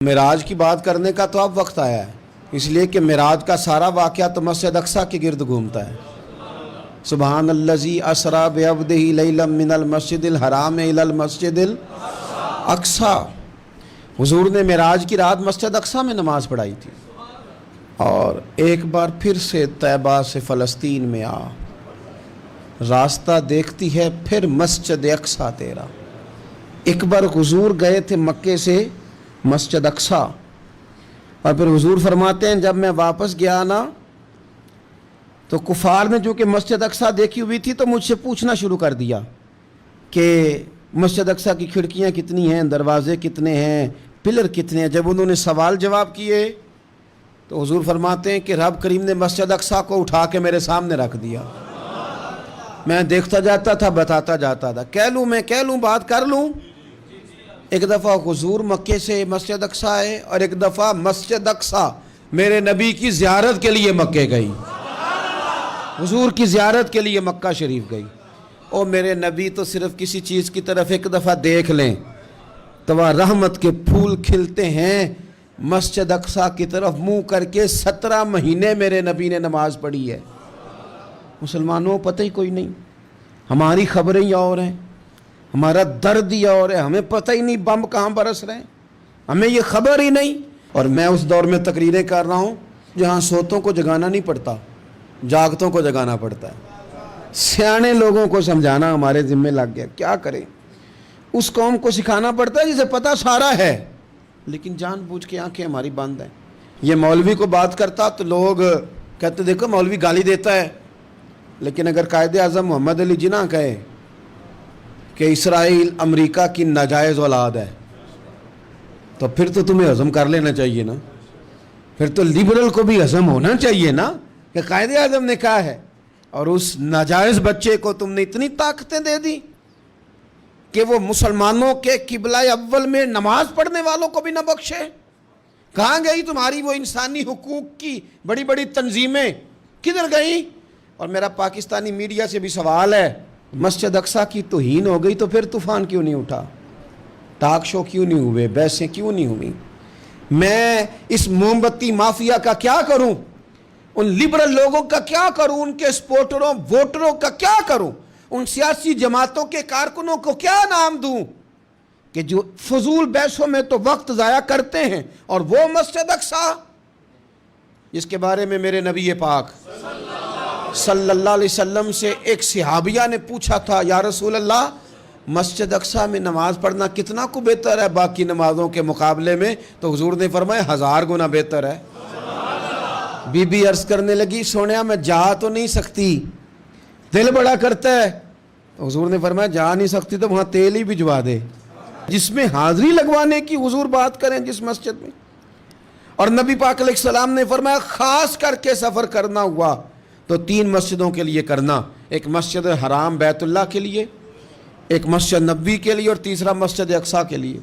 معراج کی بات کرنے کا تو اب وقت آیا ہے، اس لیے کہ معراج کا سارا واقعہ تو مسجد اقصیٰ کے گرد گھومتا ہے۔ سبحان الذی اسریٰ بعبدہ لیلا من المسجد الحرام الی المسجد الاقصیٰ۔ حضور نے معراج کی رات مسجد اقصیٰ میں نماز پڑھائی تھی، اور ایک بار پھر سے طیبہ سے فلسطین میں آ، راستہ دیکھتی ہے پھر مسجد اقصیٰ تیرا۔ ایک بار حضور گئے تھے مکے سے مسجد اقصیٰ، اور پھر حضور فرماتے ہیں جب میں واپس گیا نا تو کفار نے جو کہ مسجد اقصیٰ دیکھی ہوئی تھی تو مجھ سے پوچھنا شروع کر دیا کہ مسجد اقصیٰ کی کھڑکیاں کتنی ہیں، دروازے کتنے ہیں، پلر کتنے ہیں۔ جب انہوں نے سوال جواب کیے تو حضور فرماتے ہیں کہ رب کریم نے مسجد اقصیٰ کو اٹھا کے میرے سامنے رکھ دیا۔ میں دیکھتا جاتا تھا، بتاتا جاتا تھا، کہہ لوں بات کر لوں۔ ایک دفعہ حضور مکے سے مسجد اقصیٰ آئے، اور ایک دفعہ مسجد اقصیٰ میرے نبی کی زیارت کے لیے مکے گئی، حضور کی زیارت کے لیے مکہ شریف گئی۔ اور میرے نبی تو صرف کسی چیز کی طرف ایک دفعہ دیکھ لیں تو وہ رحمت کے پھول کھلتے ہیں۔ مسجد اقصیٰ کی طرف منہ کر کے 17 مہینے میرے نبی نے نماز پڑھی ہے۔ مسلمانوں پتہ ہی کوئی نہیں، ہماری خبریں ہی اور ہیں، ہمارا درد ہی اور ہے، ہمیں پتہ ہی نہیں بم کہاں برس رہے ہیں، ہمیں یہ خبر ہی نہیں۔ اور میں اس دور میں تقریریں کر رہا ہوں جہاں سوتوں کو جگانا نہیں پڑتا، جاگتوں کو جگانا پڑتا ہے۔ سیانے لوگوں کو سمجھانا ہمارے ذمہ لگ گیا، کیا کریں؟ اس قوم کو سکھانا پڑتا ہے جسے پتہ سارا ہے، لیکن جان بوجھ کے آنکھیں ہماری بند ہیں۔ یہ مولوی کو بات کرتا تو لوگ کہتے دیکھو مولوی گالی دیتا ہے، لیکن اگر قائد اعظم محمد علی جناح کہے کہ اسرائیل امریکہ کی ناجائز اولاد ہے تو پھر تو تمہیں ہضم کر لینا چاہیے نا، پھر تو لیبرل کو بھی ہضم ہونا چاہیے نا کہ قائد اعظم نے کہا ہے، اور اس ناجائز بچے کو تم نے اتنی طاقتیں دے دی کہ وہ مسلمانوں کے قبلہ اول میں نماز پڑھنے والوں کو بھی نہ بخشے۔ کہاں گئی تمہاری وہ انسانی حقوق کی بڑی بڑی تنظیمیں، کدھر گئیں؟ اور میرا پاکستانی میڈیا سے بھی سوال ہے، مسجد اقصیٰ کی توہین ہو گئی تو پھر طوفان کیوں نہیں اٹھا، ٹاک شو کیوں نہیں ہوئے، بحثیں کیوں نہیں ہوئی؟ میں اس موم بتی مافیا کا کیا کروں، ان لبرل لوگوں کا کیا کروں، ان کے سپورٹروں ووٹروں کا کیا کروں، ان سیاسی جماعتوں کے کارکنوں کو کیا نام دوں کہ جو فضول بحثوں میں تو وقت ضائع کرتے ہیں، اور وہ مسجد اقصیٰ جس کے بارے میں میرے نبی پاک صلی اللہ علیہ وسلم سے ایک صحابیہ نے پوچھا تھا، یا رسول اللہ مسجد اقصیٰ میں نماز پڑھنا کتنا کو بہتر ہے باقی نمازوں کے مقابلے میں؟ تو حضور نے فرمایا 1000 گنا بہتر ہے۔ بی بی عرض کرنے لگی سونیا میں جا تو نہیں سکتی، دل بڑا کرتا ہے۔ تو حضور نے فرمایا جا نہیں سکتی تو وہاں تیل ہی بھجوا دے، جس میں حاضری لگوانے کی حضور بات کریں جس مسجد میں۔ اور نبی پاک علیہ السلام نے فرمایا خاص کر کے سفر کرنا ہوا تو 3 مسجدوں کے لیے کرنا، ایک مسجد حرام بیت اللہ کے لیے، ایک مسجد نبوی کے لیے، اور تیسرا مسجد اقصیٰ کے لیے۔